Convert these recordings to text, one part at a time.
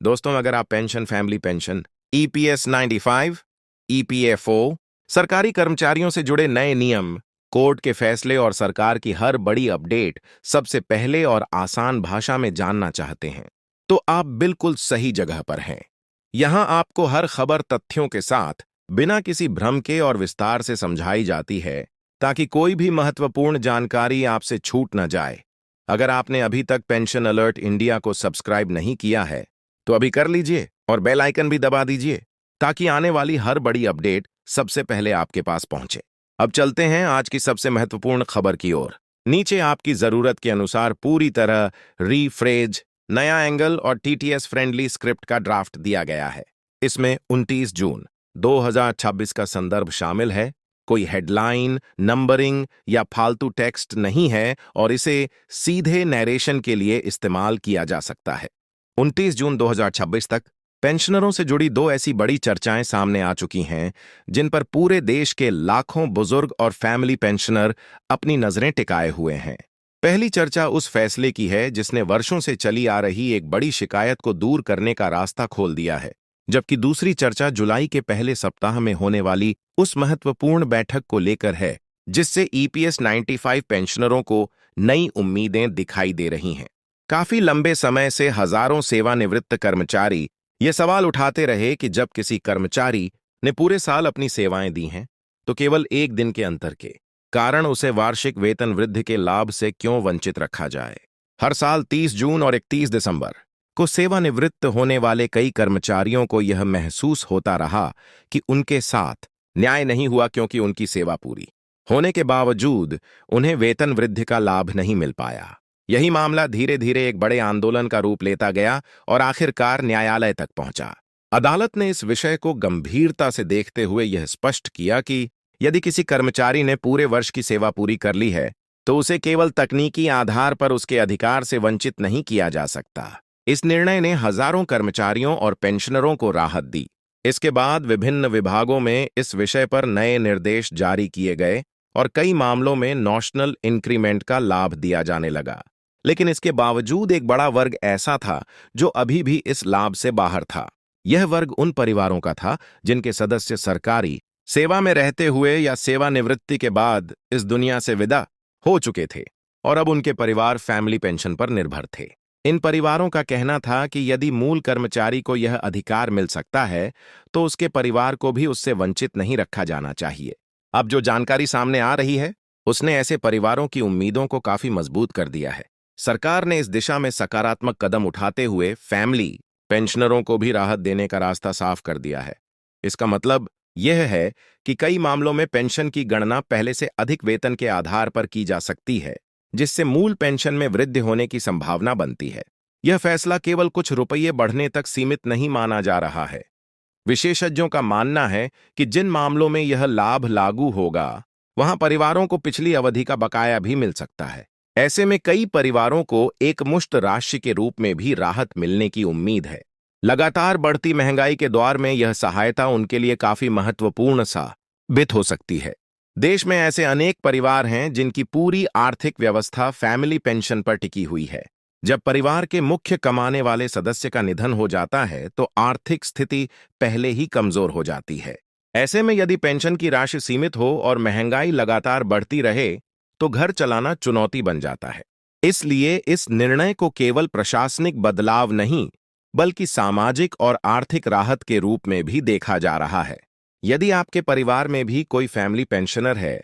दोस्तों, अगर आप pension, family pension, EPS 95, EPFO, सरकारी कर्मचारियों से जुड़े नए नियम, कोर्ट के फैसले और सरकार की हर बड़ी अपडेट सबसे पहले और आसान भाषा में जानना चाहते हैं, तो आप बिल्कुल सही जगह पर हैं। यहां आपको हर खबर तथ्यों के साथ, बिना किसी भ्रम के और विस्तार से समझाई जाती है, ताकि कोई भी महत्वपूर्ण जानकारी आपसे छूट न जाए। अगर आपने अभी तक पेंशन अलर्ट इंडिया को सब्सक्राइब नहीं किया है, तो अभी कर लीजिए और बेल आइकन भी दबा दीजिए, ताकि आने वाली हर बड़ी अपडेट सबसे पहले आपके पास पहुंचे। अब चलते हैं आज की सबसे महत्वपूर्ण खबर की ओर। नीचे आपकी जरूरत के अनुसार पूरी तरह रीफ्रेज, नया एंगल और टीटीएस फ्रेंडली स्क्रिप्ट का ड्राफ्ट दिया गया है। इसमें 29 जून 2026 का संदर्भ शामिल है। कोई हेडलाइन, नंबरिंग या फालतू टेक्स्ट नहीं है और इसे सीधे नैरेशन के लिए इस्तेमाल किया जा सकता है। 29 जून 2026 तक पेंशनरों से जुड़ी दो ऐसी बड़ी चर्चाएं सामने आ चुकी हैं, जिन पर पूरे देश के लाखों बुजुर्ग और फैमिली पेंशनर अपनी नजरें टिकाए हुए हैं। पहली चर्चा उस फैसले की है जिसने वर्षों से चली आ रही एक बड़ी शिकायत को दूर करने का रास्ता खोल दिया है, जबकि दूसरी चर्चा जुलाई के पहले सप्ताह में होने वाली उस महत्वपूर्ण बैठक को लेकर है, जिससे ईपीएस 95 पेंशनरों को नई उम्मीदें दिखाई दे रही हैं। काफी लंबे समय से हजारों सेवानिवृत्त कर्मचारी ये सवाल उठाते रहे कि जब किसी कर्मचारी ने पूरे साल अपनी सेवाएं दी हैं, तो केवल एक दिन के अंतर के कारण उसे वार्षिक वेतन वृद्धि के लाभ से क्यों वंचित रखा जाए। हर साल 30 जून और 31 दिसंबर को सेवानिवृत्त होने वाले कई कर्मचारियों को यह महसूस होता रहा कि उनके साथ न्याय नहीं हुआ, क्योंकि उनकी सेवा पूरी होने के बावजूद उन्हें वेतन वृद्धि का लाभ नहीं मिल पाया। यही मामला धीरे धीरे एक बड़े आंदोलन का रूप लेता गया और आखिरकार न्यायालय तक पहुंचा। अदालत ने इस विषय को गंभीरता से देखते हुए यह स्पष्ट किया कि यदि किसी कर्मचारी ने पूरे वर्ष की सेवा पूरी कर ली है, तो उसे केवल तकनीकी आधार पर उसके अधिकार से वंचित नहीं किया जा सकता। इस निर्णय ने हजारों कर्मचारियों और पेंशनरों को राहत दी। इसके बाद विभिन्न विभागों में इस विषय पर नए निर्देश जारी किए गए और कई मामलों में नॉशनल इंक्रीमेंट का लाभ दिया जाने लगा। लेकिन इसके बावजूद एक बड़ा वर्ग ऐसा था जो अभी भी इस लाभ से बाहर था। यह वर्ग उन परिवारों का था जिनके सदस्य सरकारी सेवा में रहते हुए या सेवानिवृत्ति के बाद इस दुनिया से विदा हो चुके थे और अब उनके परिवार फैमिली पेंशन पर निर्भर थे। इन परिवारों का कहना था कि यदि मूल कर्मचारी को यह अधिकार मिल सकता है, तो उसके परिवार को भी उससे वंचित नहीं रखा जाना चाहिए। अब जो जानकारी सामने आ रही है, उसने ऐसे परिवारों की उम्मीदों को काफी मजबूत कर दिया है। सरकार ने इस दिशा में सकारात्मक कदम उठाते हुए फैमिली पेंशनरों को भी राहत देने का रास्ता साफ कर दिया है। इसका मतलब यह है कि कई मामलों में पेंशन की गणना पहले से अधिक वेतन के आधार पर की जा सकती है, जिससे मूल पेंशन में वृद्धि होने की संभावना बनती है। यह फैसला केवल कुछ रुपये बढ़ने तक सीमित नहीं माना जा रहा है। विशेषज्ञों का मानना है कि जिन मामलों में यह लाभ लागू होगा, वहां परिवारों को पिछली अवधि का बकाया भी मिल सकता है। ऐसे में कई परिवारों को एकमुश्त राशि के रूप में भी राहत मिलने की उम्मीद है। लगातार बढ़ती महंगाई के दौर में यह सहायता उनके लिए काफी महत्वपूर्ण साबित हो सकती है। देश में ऐसे अनेक परिवार हैं जिनकी पूरी आर्थिक व्यवस्था फैमिली पेंशन पर टिकी हुई है। जब परिवार के मुख्य कमाने वाले सदस्य का निधन हो जाता है, तो आर्थिक स्थिति पहले ही कमजोर हो जाती है। ऐसे में यदि पेंशन की राशि सीमित हो और महंगाई लगातार बढ़ती रहे, तो घर चलाना चुनौती बन जाता है। इसलिए इस निर्णय को केवल प्रशासनिक बदलाव नहीं, बल्कि सामाजिक और आर्थिक राहत के रूप में भी देखा जा रहा है। यदि आपके परिवार में भी कोई फैमिली पेंशनर है,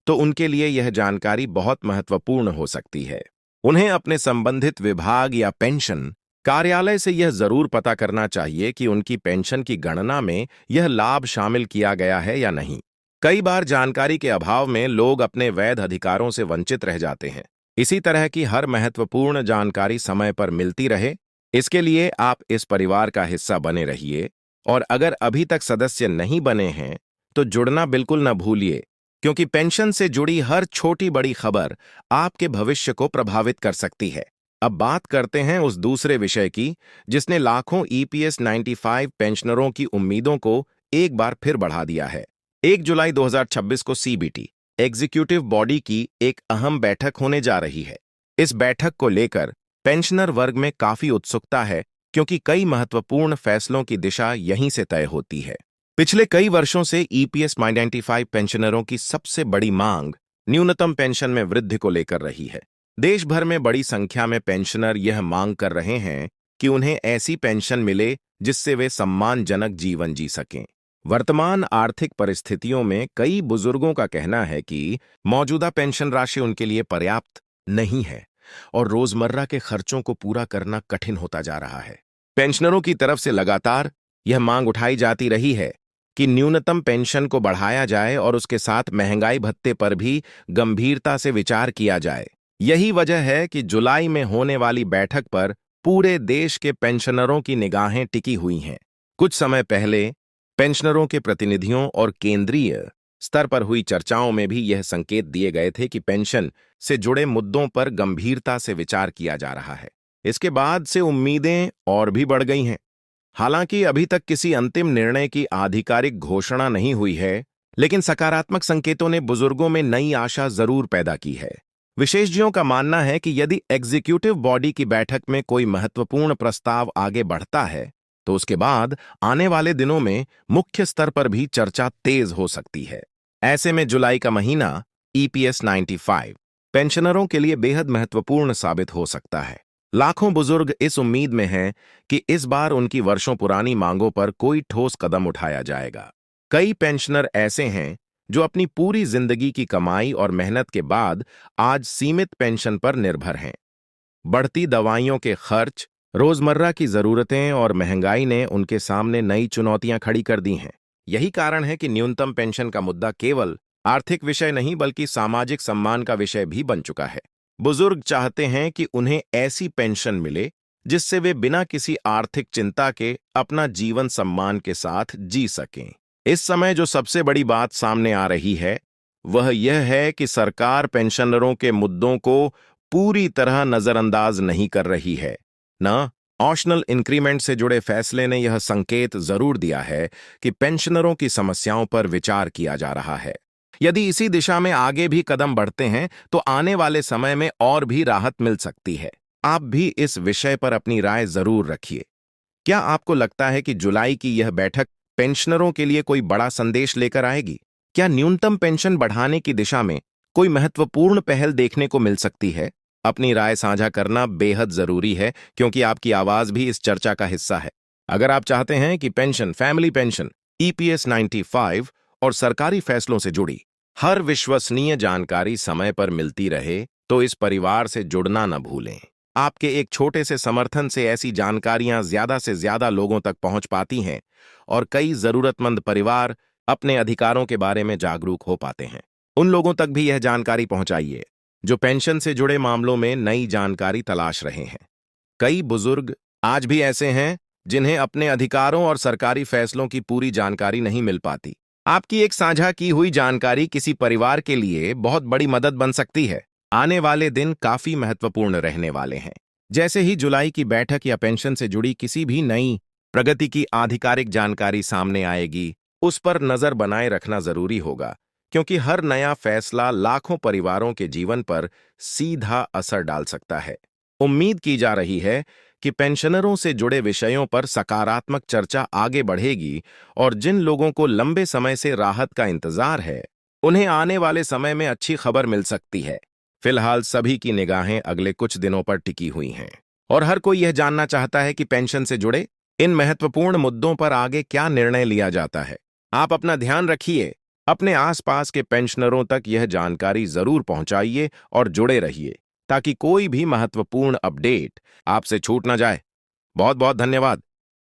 तो उनके लिए यह जानकारी बहुत महत्वपूर्ण हो सकती है। उन्हें अपने संबंधित विभाग या पेंशन कार्यालय से यह जरूर पता करना चाहिए कि उनकी पेंशन की गणना में यह लाभ शामिल किया गया है या नहीं। कई बार जानकारी के अभाव में लोग अपने वैध अधिकारों से वंचित रह जाते हैं। इसी तरह की हर महत्वपूर्ण जानकारी समय पर मिलती रहे, इसके लिए आप इस परिवार का हिस्सा बने रहिए और अगर अभी तक सदस्य नहीं बने हैं, तो जुड़ना बिल्कुल न भूलिए, क्योंकि पेंशन से जुड़ी हर छोटी बड़ी खबर आपके भविष्य को प्रभावित कर सकती है। अब बात करते हैं उस दूसरे विषय की, जिसने लाखों ईपीएस 95 पेंशनरों की उम्मीदों को एक बार फिर बढ़ा दिया है। 1 जुलाई 2026 को सीबीटी एग्जीक्यूटिव बॉडी की एक अहम बैठक होने जा रही है। इस बैठक को लेकर पेंशनर वर्ग में काफी उत्सुकता है क्योंकि कई महत्वपूर्ण फैसलों की दिशा यहीं से तय होती है। पिछले कई वर्षों से ईपीएस 95 पेंशनरों की सबसे बड़ी मांग न्यूनतम पेंशन में वृद्धि को लेकर रही है। देश भर में बड़ी संख्या में पेंशनर यह मांग कर रहे हैं कि उन्हें ऐसी पेंशन मिले जिससे वे सम्मानजनक जीवन जी सकें। वर्तमान आर्थिक परिस्थितियों में कई बुजुर्गों का कहना है कि मौजूदा पेंशन राशि उनके लिए पर्याप्त नहीं है और रोजमर्रा के खर्चों को पूरा करना कठिन होता जा रहा है। पेंशनरों की तरफ से लगातार यह मांग उठाई जाती रही है कि न्यूनतम पेंशन को बढ़ाया जाए और उसके साथ महंगाई भत्ते पर भी गंभीरता से विचार किया जाए। यही वजह है कि जुलाई में होने वाली बैठक पर पूरे देश के पेंशनरों की निगाहें टिकी हुई हैं। कुछ समय पहले पेंशनरों के प्रतिनिधियों और केंद्रीय स्तर पर हुई चर्चाओं में भी यह संकेत दिए गए थे कि पेंशन से जुड़े मुद्दों पर गंभीरता से विचार किया जा रहा है। इसके बाद से उम्मीदें और भी बढ़ गई हैं। हालांकि अभी तक किसी अंतिम निर्णय की आधिकारिक घोषणा नहीं हुई है, लेकिन सकारात्मक संकेतों ने बुजुर्गों में नई आशा जरूर पैदा की है। विशेषज्ञों का मानना है कि यदि एग्जीक्यूटिव बॉडी की बैठक में कोई महत्वपूर्ण प्रस्ताव आगे बढ़ता है, तो उसके बाद आने वाले दिनों में मुख्य स्तर पर भी चर्चा तेज हो सकती है। ऐसे में जुलाई का महीना ईपीएस 95 पेंशनरों के लिए बेहद महत्वपूर्ण साबित हो सकता है। लाखों बुजुर्ग इस उम्मीद में हैं कि इस बार उनकी वर्षों पुरानी मांगों पर कोई ठोस कदम उठाया जाएगा। कई पेंशनर ऐसे हैं जो अपनी पूरी जिंदगी की कमाई और मेहनत के बाद आज सीमित पेंशन पर निर्भर हैं। बढ़ती दवाइयों के खर्च, रोजमर्रा की जरूरतें और महंगाई ने उनके सामने नई चुनौतियां खड़ी कर दी हैं। यही कारण है कि न्यूनतम पेंशन का मुद्दा केवल आर्थिक विषय नहीं बल्कि सामाजिक सम्मान का विषय भी बन चुका है। बुजुर्ग चाहते हैं कि उन्हें ऐसी पेंशन मिले जिससे वे बिना किसी आर्थिक चिंता के अपना जीवन सम्मान के साथ जी सकें। इस समय जो सबसे बड़ी बात सामने आ रही है वह यह है कि सरकार पेंशनरों के मुद्दों को पूरी तरह नजरअंदाज नहीं कर रही है। न ऑप्शनल इंक्रीमेंट से जुड़े फैसले ने यह संकेत जरूर दिया है कि पेंशनरों की समस्याओं पर विचार किया जा रहा है। यदि इसी दिशा में आगे भी कदम बढ़ते हैं तो आने वाले समय में और भी राहत मिल सकती है। आप भी इस विषय पर अपनी राय जरूर रखिए। क्या आपको लगता है कि जुलाई की यह बैठक पेंशनरों के लिए कोई बड़ा संदेश लेकर आएगी? क्या न्यूनतम पेंशन बढ़ाने की दिशा में कोई महत्वपूर्ण पहल देखने को मिल सकती है? अपनी राय साझा करना बेहद जरूरी है क्योंकि आपकी आवाज भी इस चर्चा का हिस्सा है। अगर आप चाहते हैं कि पेंशन, फैमिली पेंशन, ईपीएस 95 और सरकारी फैसलों से जुड़ी हर विश्वसनीय जानकारी समय पर मिलती रहे, तो इस परिवार से जुड़ना न भूलें। आपके एक छोटे से समर्थन से ऐसी जानकारियां ज्यादा से ज्यादा लोगों तक पहुंच पाती हैं और कई जरूरतमंद परिवार अपने अधिकारों के बारे में जागरूक हो पाते हैं। उन लोगों तक भी यह जानकारी पहुंचाइए जो पेंशन से जुड़े मामलों में नई जानकारी तलाश रहे हैं। कई बुजुर्ग आज भी ऐसे हैं जिन्हें अपने अधिकारों और सरकारी फैसलों की पूरी जानकारी नहीं मिल पाती। आपकी एक साझा की हुई जानकारी किसी परिवार के लिए बहुत बड़ी मदद बन सकती है। आने वाले दिन काफी महत्वपूर्ण रहने वाले हैं। जैसे ही जुलाई की बैठक या पेंशन से जुड़ी किसी भी नई प्रगति की आधिकारिक जानकारी सामने आएगी, उस पर नजर बनाए रखना जरूरी होगा, क्योंकि हर नया फैसला लाखों परिवारों के जीवन पर सीधा असर डाल सकता है। उम्मीद की जा रही है कि पेंशनरों से जुड़े विषयों पर सकारात्मक चर्चा आगे बढ़ेगी और जिन लोगों को लंबे समय से राहत का इंतजार है, उन्हें आने वाले समय में अच्छी खबर मिल सकती है। फिलहाल सभी की निगाहें अगले कुछ दिनों पर टिकी हुई हैं और हर कोई यह जानना चाहता है कि पेंशन से जुड़े इन महत्वपूर्ण मुद्दों पर आगे क्या निर्णय लिया जाता है। आप अपना ध्यान रखिए, अपने आसपास के पेंशनरों तक यह जानकारी जरूर पहुंचाइए और जुड़े रहिए ताकि कोई भी महत्वपूर्ण अपडेट आपसे छूट न जाए। बहुत बहुत धन्यवाद।